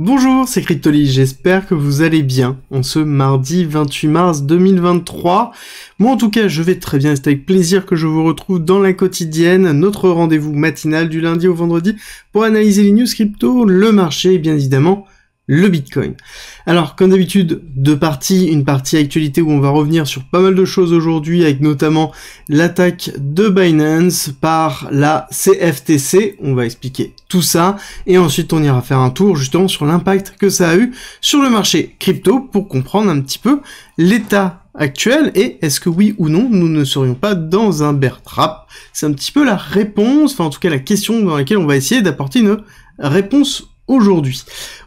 Bonjour, c'est Cryptoly, j'espère que vous allez bien en ce mardi 28 mars 2023. Moi en tout cas, je vais très bien, c'est avec plaisir que je vous retrouve dans la quotidienne, notre rendez-vous matinal du lundi au vendredi pour analyser les news crypto, le marché et bien évidemment le Bitcoin. Alors, comme d'habitude, une partie actualité où on va revenir sur pas mal de choses aujourd'hui, avec notamment l'attaque de Binance par la CFTC. On va expliquer tout ça, et ensuite on ira faire un tour justement sur l'impact que ça a eu sur le marché crypto pour comprendre un petit peu l'état actuel et est-ce que oui ou non nous ne serions pas dans un bear trap. C'est un petit peu la réponse, enfin en tout cas la question dans laquelle on va essayer d'apporter une réponse aujourd'hui.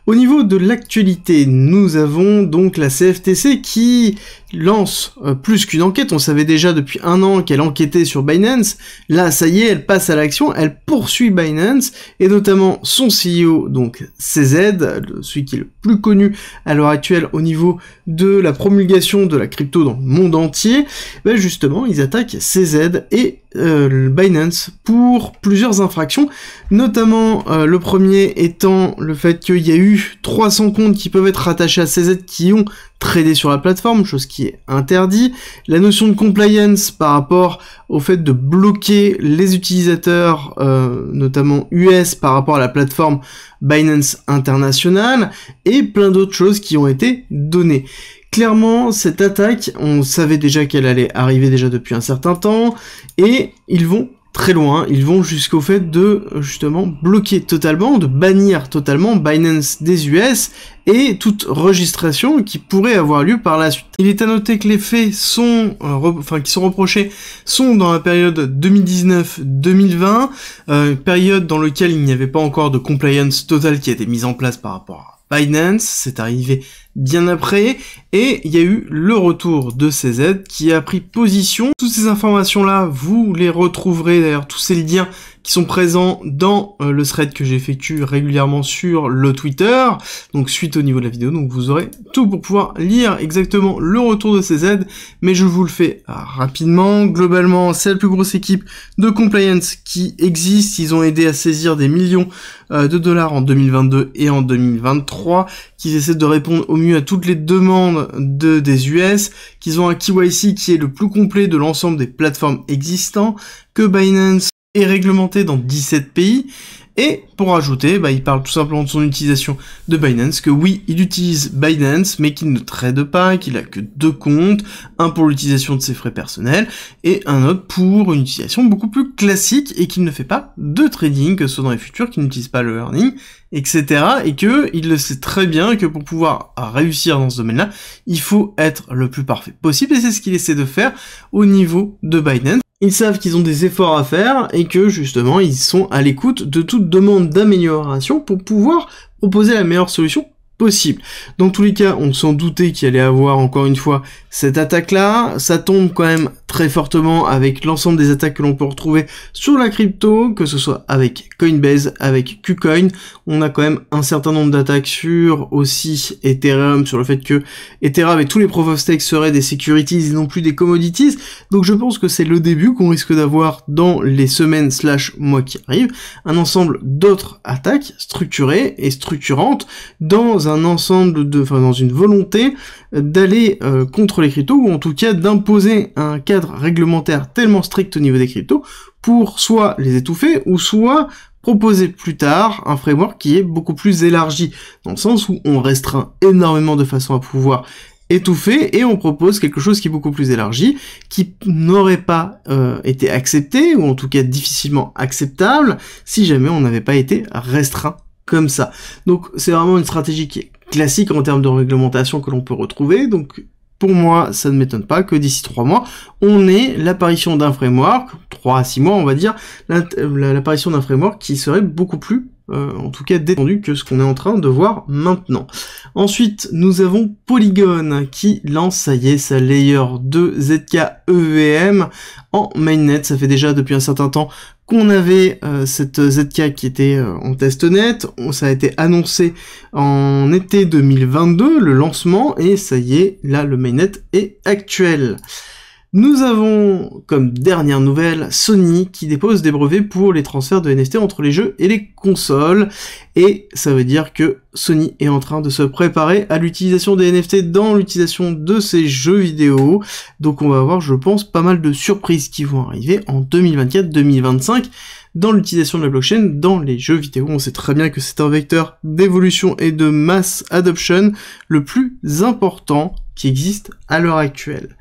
Au niveau de l'actualité, nous avons donc la CFTC qui lance plus qu'une enquête. On savait déjà depuis un an qu'elle enquêtait sur Binance. Là, ça y est, elle passe à l'action, elle poursuit Binance, et notamment son CEO, donc CZ, celui qui est le plus connu à l'heure actuelle au niveau de la promulgation de la crypto dans le monde entier. Ben justement, ils attaquent CZ et Binance pour plusieurs infractions, notamment le premier étant le fait qu'il y a eu 300 comptes qui peuvent être rattachés à CZ qui ont tradé sur la plateforme, chose qui est interdit. La notion de compliance par rapport au fait de bloquer les utilisateurs, notamment US, par rapport à la plateforme Binance International, et plein d'autres choses qui ont été données. Clairement, cette attaque, on savait déjà qu'elle allait arriver déjà depuis un certain temps, et ils vont très loin, ils vont jusqu'au fait de, justement, bloquer totalement, de bannir totalement Binance des US, et toute registration qui pourrait avoir lieu par la suite. Il est à noter que les faits sont, qui sont reprochés, sont dans la période 2019-2020, période dans laquelle il n'y avait pas encore de compliance totale qui a été mise en place par rapport à Binance, c'est arrivé bien après, et il y a eu le retour de CZ qui a pris position. Toutes ces informations-là, vous les retrouverez, d'ailleurs tous ces liens qui sont présents dans le thread que j'effectue régulièrement sur le Twitter, donc suite au niveau de la vidéo, donc vous aurez tout pour pouvoir lire exactement le retour de CZ, mais je vous le fais rapidement. Globalement, c'est la plus grosse équipe de compliance qui existe, ils ont aidé à saisir des millions de dollars en 2022 et en 2023, qu'ils essaient de répondre au mieux à toutes les demandes des US, qu'ils ont un KYC qui est le plus complet de l'ensemble des plateformes existantes, que Binance est réglementé dans 17 pays, et pour ajouter, il parle tout simplement de son utilisation de Binance, que oui, il utilise Binance, mais qu'il ne trade pas, qu'il a que 2 comptes, un pour l'utilisation de ses frais personnels, et un autre pour une utilisation beaucoup plus classique, et qu'il ne fait pas de trading, que ce soit dans les futurs, qu'il n'utilise pas le earning, etc. Et que il le sait très bien que pour pouvoir réussir dans ce domaine-là, il faut être le plus parfait possible, et c'est ce qu'il essaie de faire au niveau de Binance. Ils savent qu'ils ont des efforts à faire et que justement ils sont à l'écoute de toute demande d'amélioration pour pouvoir proposer la meilleure solution possible. Dans tous les cas, on s'en doutait qu'il allait avoir encore une fois cette attaque-là. Ça tombe quand même très fortement avec l'ensemble des attaques que l'on peut retrouver sur la crypto, que ce soit avec Coinbase, avec KuCoin. On a quand même un certain nombre d'attaques sur aussi Ethereum, sur le fait que Ethereum et tous les proof of stake seraient des securities et non plus des commodities. Donc je pense que c'est le début qu'on risque d'avoir dans les semaines / mois qui arrivent, un ensemble d'autres attaques structurées et structurantes dans un ensemble dans une volonté d'aller contre les cryptos, ou en tout cas d'imposer un cadre réglementaire tellement strict au niveau des cryptos pour soit les étouffer ou soit proposer plus tard un framework qui est beaucoup plus élargi, dans le sens où on restreint énormément de façon à pouvoir étouffer, et on propose quelque chose qui est beaucoup plus élargi, qui n'aurait pas été accepté, ou en tout cas difficilement acceptable, si jamais on n'avait pas été restreint comme ça. Donc c'est vraiment une stratégie qui est classique en termes de réglementation que l'on peut retrouver. Donc pour moi, ça ne m'étonne pas que d'ici 3 mois, on ait l'apparition d'un framework, 3 à 6 mois on va dire, l'apparition d'un framework qui serait beaucoup plus, en tout cas détendu que ce qu'on est en train de voir maintenant. Ensuite, nous avons Polygon qui lance, ça y est, sa layer 2 ZK EVM en mainnet. Ça fait déjà depuis un certain temps qu'on avait cette ZK qui était en testnet. Ça a été annoncé en été 2022, le lancement, et ça y est, là le mainnet est actuel. Nous avons comme dernière nouvelle Sony qui dépose des brevets pour les transferts de NFT entre les jeux et les consoles, et ça veut dire que Sony est en train de se préparer à l'utilisation des NFT dans l'utilisation de ces jeux vidéo, donc on va avoir, je pense, pas mal de surprises qui vont arriver en 2024-2025 dans l'utilisation de la blockchain dans les jeux vidéo. On sait très bien que c'est un vecteur d'évolution et de mass adoption le plus important qui existe à l'heure actuelle.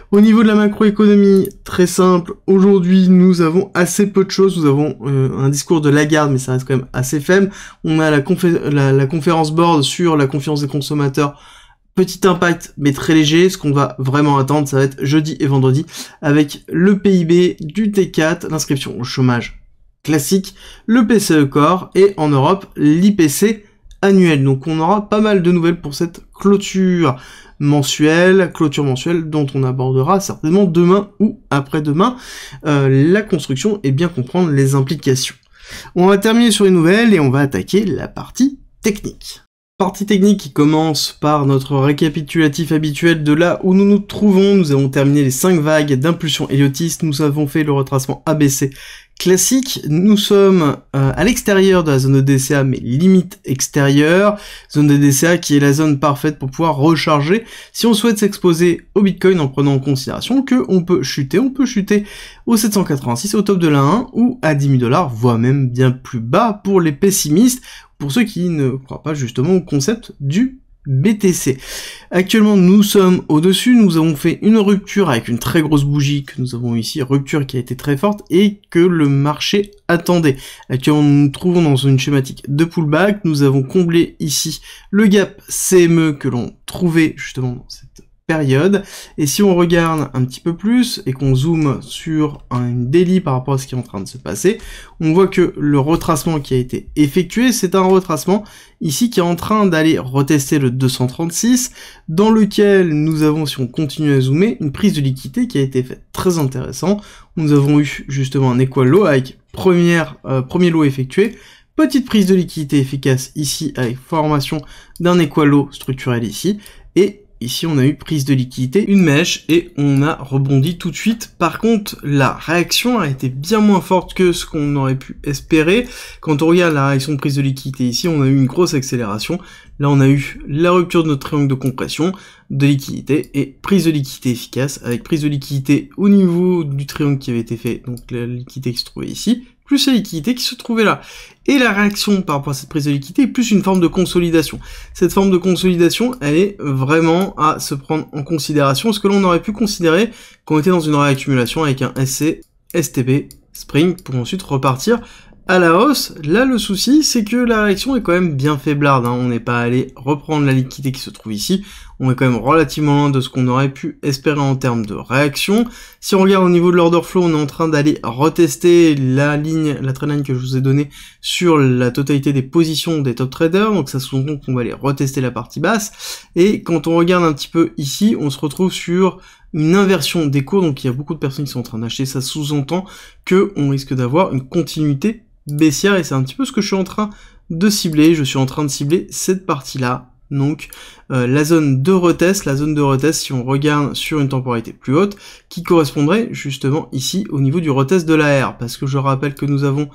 Au niveau de la macroéconomie, très simple, aujourd'hui nous avons assez peu de choses, nous avons un discours de Lagarde, mais ça reste quand même assez faible. On a la conférence board sur la confiance des consommateurs, petit impact mais très léger. Ce qu'on va vraiment attendre, ça va être jeudi et vendredi, avec le PIB du T4, l'inscription au chômage classique, le PCE Core, et en Europe, l'IPC annuel. Donc on aura pas mal de nouvelles pour cette clôture mensuelle dont on abordera certainement demain ou après-demain la construction et bien comprendre les implications. On va terminer sur les nouvelles et on va attaquer la partie technique. Partie technique qui commence par notre récapitulatif habituel de là où nous nous trouvons. Nous avons terminé les 5 vagues d'impulsion héliotiste, nous avons fait le retracement ABC classique, nous sommes à l'extérieur de la zone de DCA mais limite extérieure, zone de DCA qui est la zone parfaite pour pouvoir recharger si on souhaite s'exposer au Bitcoin en prenant en considération que on peut chuter au 786 au top de la 1 ou à 10 000 $, voire même bien plus bas pour les pessimistes, pour ceux qui ne croient pas justement au concept du BTC. Actuellement, nous sommes au-dessus, nous avons fait une rupture avec une très grosse bougie que nous avons ici, rupture qui a été très forte et que le marché attendait. Actuellement, nous nous trouvons dans une schématique de pullback, nous avons comblé ici le gap CME que l'on trouvait justement dans cette période, et si on regarde un petit peu plus et qu'on zoome sur une daily par rapport à ce qui est en train de se passer, on voit que le retracement qui a été effectué, c'est un retracement ici qui est en train d'aller retester le 236, dans lequel nous avons, si on continue à zoomer, une prise de liquidité qui a été faite très intéressant. Nous avons eu justement un equal low avec premier lot effectué, petite prise de liquidité efficace ici avec formation d'un equal low structurel ici, et ici, on a eu prise de liquidité, une mèche, et on a rebondi tout de suite. Par contre, la réaction a été bien moins forte que ce qu'on aurait pu espérer. Quand on regarde la réaction de prise de liquidité ici, on a eu une grosse accélération. Là, on a eu la rupture de notre triangle de compression, de liquidité, et prise de liquidité efficace, avec prise de liquidité au niveau du triangle qui avait été fait, donc la liquidité qui se trouvait ici, plus la liquidité qui se trouvait là. Et la réaction par rapport à cette prise de liquidité est plus une forme de consolidation. Cette forme de consolidation, elle est vraiment à se prendre en considération, ce que l'on aurait pu considérer quand on était dans une réaccumulation avec un SC, STP, Spring, pour ensuite repartir à la hausse. Là, le souci, c'est que la réaction est quand même bien faiblarde, hein. On n'est pas allé reprendre la liquidité qui se trouve ici. On est quand même relativement loin de ce qu'on aurait pu espérer en termes de réaction. Si on regarde au niveau de l'order flow, on est en train d'aller retester la trendline que je vous ai donnée sur la totalité des positions des top traders. Donc ça sous-entend qu'on va aller retester la partie basse. Et quand on regarde un petit peu ici, on se retrouve sur une inversion des cours. Donc il y a beaucoup de personnes qui sont en train d'acheter. Ça sous-entend que on risque d'avoir une continuité baissière, et c'est un petit peu ce que je suis en train de cibler. Je suis en train de cibler cette partie-là. Donc la zone de retest, si on regarde sur une temporalité plus haute, qui correspondrait justement ici au niveau du retest de l'AR, parce que je rappelle que nous avons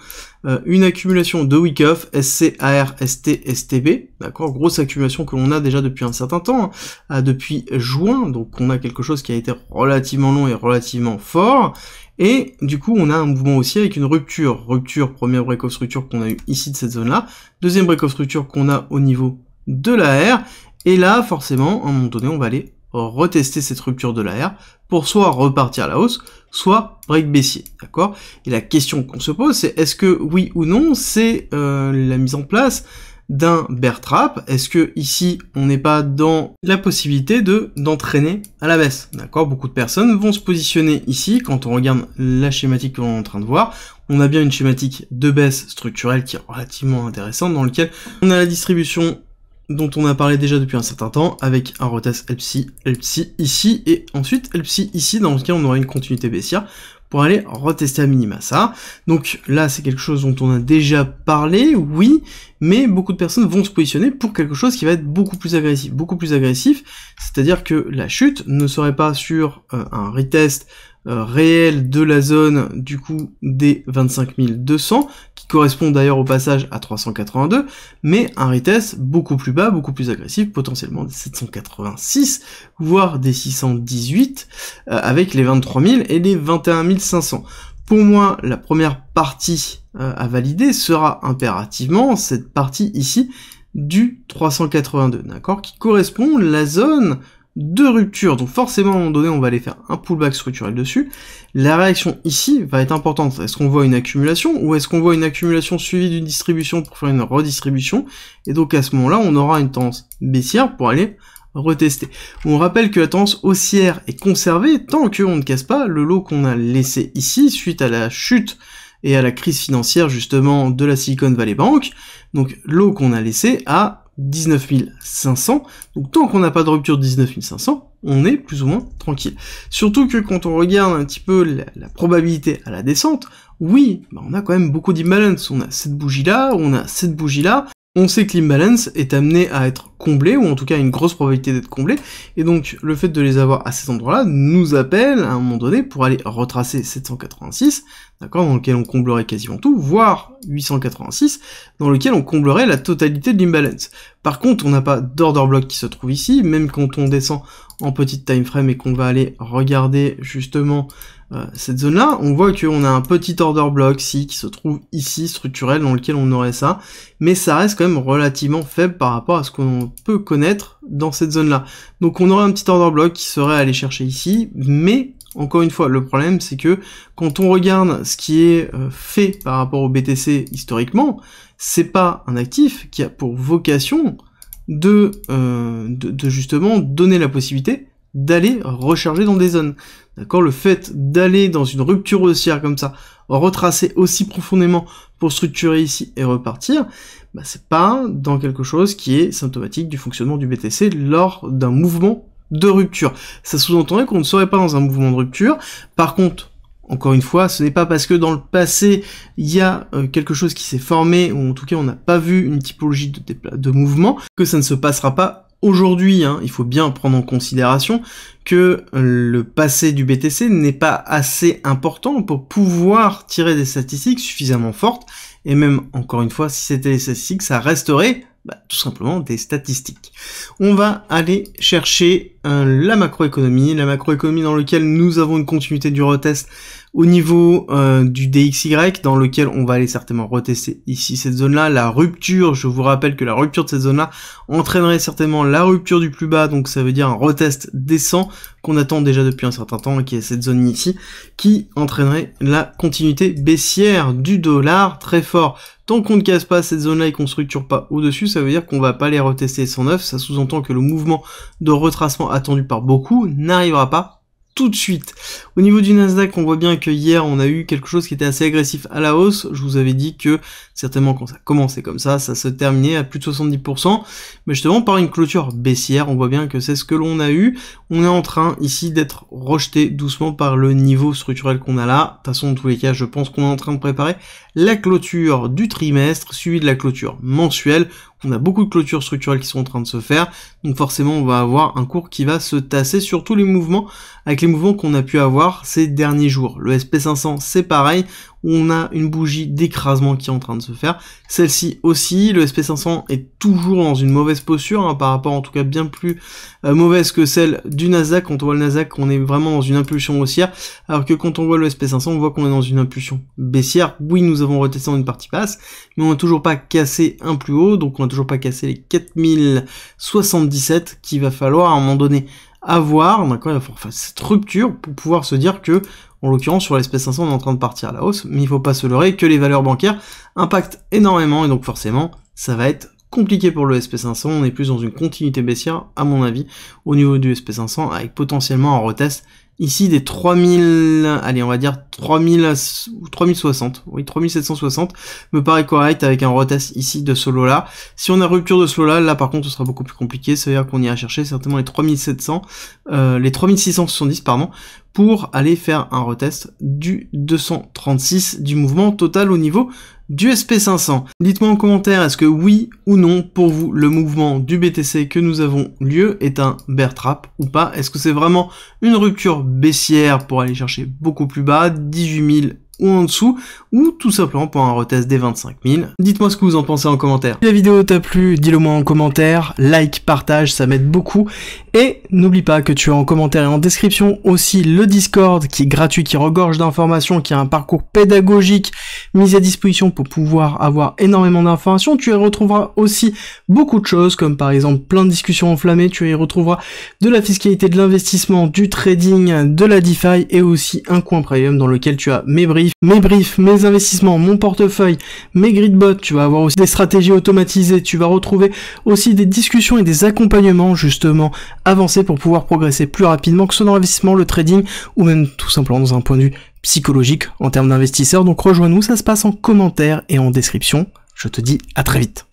une accumulation de week off, SC, AR, ST, STB, d'accord, grosse accumulation que l'on a déjà depuis un certain temps, hein, depuis juin, donc on a quelque chose qui a été relativement long et relativement fort. Et du coup, on a un mouvement aussi avec une rupture, première break-off structure qu'on a eu ici de cette zone-là, deuxième break-off structure qu'on a au niveau de l'AR, et là, forcément, à un moment donné, on va aller retester cette rupture de l'AR pour soit repartir à la hausse, soit break baissier, d'accord? Et la question qu'on se pose, c'est est-ce que oui ou non, c'est la mise en place d'un bear trap? Est-ce que ici on n'est pas dans la possibilité d'entraîner à la baisse, d'accord? Beaucoup de personnes vont se positionner ici. Quand on regarde la schématique que l'on est en train de voir, on a bien une schématique de baisse structurelle qui est relativement intéressante, dans lequel on a la distribution dont on a parlé déjà depuis un certain temps, avec un retest LPC ici, et ensuite LPC ici, dans lequel on aura une continuité baissière, pour aller retester à minima ça. Donc là, c'est quelque chose dont on a déjà parlé, oui, mais beaucoup de personnes vont se positionner pour quelque chose qui va être beaucoup plus agressif, c'est-à-dire que la chute ne serait pas sur un retest réel de la zone du coup des 25 200, qui correspond d'ailleurs au passage à 382, mais un retest beaucoup plus bas, beaucoup plus agressif, potentiellement des 786, voire des 618, avec les 23 000 et les 21 500. Pour moi, la première partie à valider sera impérativement cette partie ici du 382, d'accord, qui correspond à la zone de rupture. Donc forcément, à un moment donné, on va aller faire un pullback structurel dessus. La réaction ici va être importante. Est-ce qu'on voit une accumulation ou est-ce qu'on voit une accumulation suivie d'une distribution pour faire une redistribution? Et donc à ce moment-là, on aura une tendance baissière pour aller retester. On rappelle que la tendance haussière est conservée tant qu'on ne casse pas le lot qu'on a laissé ici suite à la chute et à la crise financière justement de la Silicon Valley Bank. Donc lot qu'on a laissé à 19 500, donc tant qu'on n'a pas de rupture de 19 500, on est plus ou moins tranquille. Surtout que quand on regarde un petit peu la probabilité à la descente, oui, on a quand même beaucoup d'imbalance. On a cette bougie-là, on a cette bougie-là, on sait que l'imbalance est amené à être comblé, ou en tout cas une grosse probabilité d'être comblé, et donc le fait de les avoir à cet endroit-là nous appelle à un moment donné pour aller retracer 786, d'accord, dans lequel on comblerait quasiment tout, voire 886, dans lequel on comblerait la totalité de l'imbalance. Par contre, on n'a pas d'order block qui se trouve ici, même quand on descend en petite time frame et qu'on va aller regarder justement cette zone-là, on voit qu'on a un petit order block qui se trouve ici, structurel, dans lequel on aurait ça, mais ça reste quand même relativement faible par rapport à ce qu'on peut connaître dans cette zone-là. Donc on aurait un petit order block qui serait allé chercher ici, mais encore une fois, le problème c'est que quand on regarde ce qui est fait par rapport au BTC historiquement, c'est pas un actif qui a pour vocation de justement donner la possibilité d'aller recharger dans des zones. D'accord, le fait d'aller dans une rupture haussière comme ça, retracer aussi profondément pour structurer ici et repartir, bah c'est pas dans quelque chose qui est symptomatique du fonctionnement du BTC lors d'un mouvement de rupture. Ça sous-entendrait qu'on ne serait pas dans un mouvement de rupture. Par contre, encore une fois, ce n'est pas parce que dans le passé, il y a quelque chose qui s'est formé, ou en tout cas on n'a pas vu une typologie de mouvement, que ça ne se passera pas aujourd'hui. Il faut bien prendre en considération que le passé du BTC n'est pas assez important pour pouvoir tirer des statistiques suffisamment fortes, et même, encore une fois, si c'était des statistiques, ça resterait tout simplement des statistiques. On va aller chercher la macroéconomie dans laquelle nous avons une continuité du retest au niveau du DXY, dans lequel on va aller certainement retester ici cette zone-là. La rupture, je vous rappelle que la rupture de cette zone-là entraînerait certainement la rupture du plus bas, donc ça veut dire un retest descend qu'on attend déjà depuis un certain temps, et qui est cette zone ici, qui entraînerait la continuité baissière du dollar très fort. Tant qu'on ne casse pas cette zone-là et qu'on ne structure pas au-dessus, ça veut dire qu'on va pas les retester 109, ça sous-entend que le mouvement de retracement attendu par beaucoup n'arrivera pas tout de suite. Au niveau du Nasdaq, on voit bien que hier on a eu quelque chose qui était assez agressif à la hausse. Je vous avais dit que certainement quand ça commençait comme ça se terminait à plus de 70%, mais justement par une clôture baissière, on voit bien que c'est ce que l'on a eu. On est en train ici d'être rejeté doucement par le niveau structurel qu'on a là. De toute façon, dans tous les cas, je pense qu'on est en train de préparer la clôture du trimestre, suivie de la clôture mensuelle. On a beaucoup de clôtures structurelles qui sont en train de se faire, donc forcément on va avoir un cours qui va se tasser sur tous les mouvements, avec les mouvements qu'on a pu avoir ces derniers jours. Le SP500 c'est pareil, on a une bougie d'écrasement qui est en train de se faire. Celle-ci aussi, le SP500 est toujours dans une mauvaise posture, par rapport en tout cas bien plus mauvaise que celle du Nasdaq. Quand on voit le Nasdaq, on est vraiment dans une impulsion haussière, alors que quand on voit le SP500, on voit qu'on est dans une impulsion baissière. Oui, nous avons retesté dans une partie basse, mais on n'a toujours pas cassé un plus haut, donc on n'a toujours pas cassé les 4077 qu'il va falloir à un moment donné avoir. D'accord, il va falloir faire cette rupture pour pouvoir se dire que, en l'occurrence, sur l'espèce 500, on est en train de partir à la hausse, mais il faut pas se leurrer que les valeurs bancaires impactent énormément, et donc forcément, ça va être compliqué pour le SP500. On est plus dans une continuité baissière, à mon avis, au niveau du SP500, avec potentiellement un retest ici des 3000, allez, on va dire 3060, oui, 3760 me paraît correct, avec un retest ici de ce lot-là. Si on a rupture de ce lot-là, là par contre ce sera beaucoup plus compliqué, ça veut dire qu'on ira chercher certainement les 3700, les 3670, pardon, pour aller faire un retest du 236 du mouvement total au niveau du SP500. Dites-moi en commentaire, est-ce que oui ou non, pour vous, le mouvement du BTC que nous avons lieu est un bear trap ou pas? Est-ce que c'est vraiment une rupture baissière pour aller chercher beaucoup plus bas, 18 000 ou en dessous, ou tout simplement pour un retest des 25 000. Dites-moi ce que vous en pensez en commentaire. Si la vidéo t'a plu, dis-le moi en commentaire, like, partage, ça m'aide beaucoup, et n'oublie pas que tu as en commentaire et en description aussi le Discord qui est gratuit, qui regorge d'informations, qui a un parcours pédagogique mis à disposition pour pouvoir avoir énormément d'informations. Tu y retrouveras aussi beaucoup de choses, comme par exemple plein de discussions enflammées, tu y retrouveras de la fiscalité, de l'investissement, du trading, de la DeFi, et aussi un coin premium dans lequel tu as mes briefs, mes investissements, mon portefeuille, mes gridbots, tu vas avoir aussi des stratégies automatisées, tu vas retrouver aussi des discussions et des accompagnements justement avancés pour pouvoir progresser plus rapidement, que ce soit dans l'investissement, le trading, ou même tout simplement dans un point de vue psychologique en termes d'investisseurs. Donc rejoins-nous, ça se passe en commentaire et en description. Je te dis à très vite.